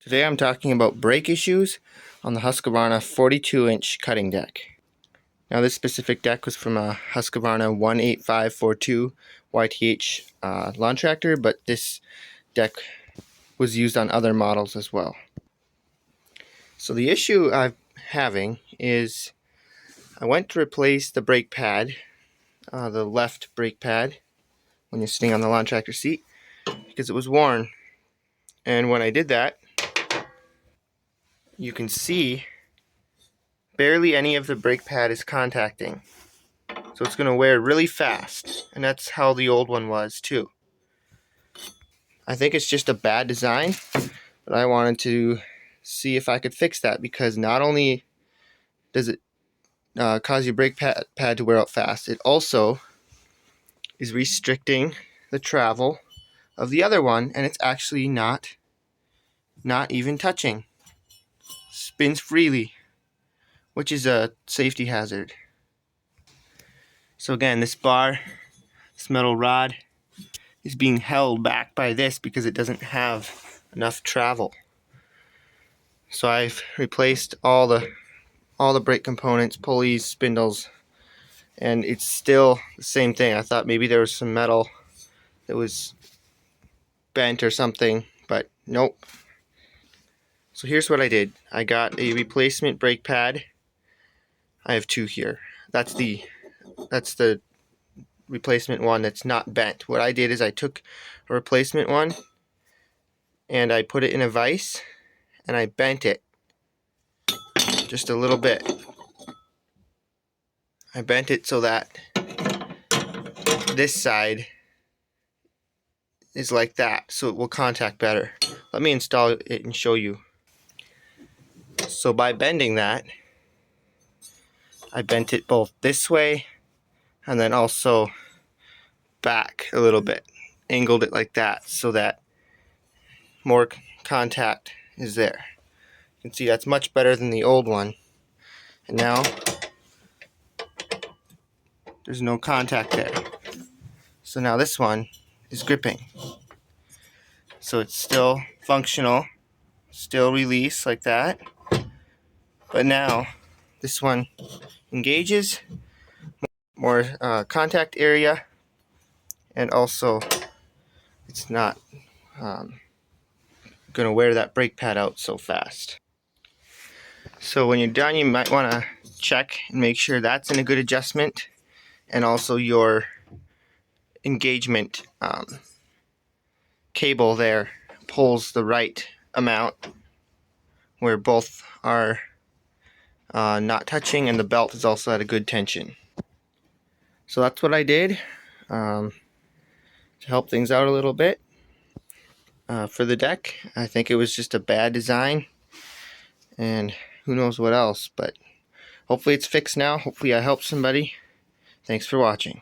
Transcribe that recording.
Today I'm talking about brake issues on the Husqvarna 42-inch cutting deck. Now this specific deck was from a Husqvarna 18542 YTH lawn tractor, but this deck was used on other models as well. So the issue I'm having is I went to replace the brake pad, the left brake pad, when you're sitting on the lawn tractor seat, because it was worn. And when I did that, you can see barely any of the brake pad is contacting. So it's going to wear really fast, and that's how the old one was too. I think it's just a bad design, but I wanted to see if I could fix that, because not only does it cause your brake pad to wear out fast, it also is restricting the travel of the other one, and it's actually not even touching. Spins freely, which is a safety hazard. So again, this bar, this metal rod, is being held back by this because it doesn't have enough travel. So I've replaced all the brake components, pulleys, spindles, and it's still the same thing. I thought maybe there was some metal that was bent or something, but nope. So here's what I did. I got a replacement brake pad. I have two here. That's the replacement one that's not bent. What I did is I took a replacement one and I put it in a vise and I bent it just a little bit. I bent it so that this side is like that, so it will contact better. Let me install it and show you. So by bending that, I bent it both this way and then also back a little bit. Angled it like that so that more contact is there. You can see that's much better than the old one. And now there's no contact there. So now this one is gripping. So it's still functional, still release like that. But now this one engages, more contact area, and also it's not going to wear that brake pad out so fast. So when you're done, you might want to check and make sure that's in a good adjustment, and also your engagement cable there pulls the right amount where both are not touching, and the belt is also at a good tension. So that's what I did to help things out a little bit for the deck. I think it was just a bad design, and who knows what else, but hopefully it's fixed now. Hopefully I helped somebody. Thanks for watching.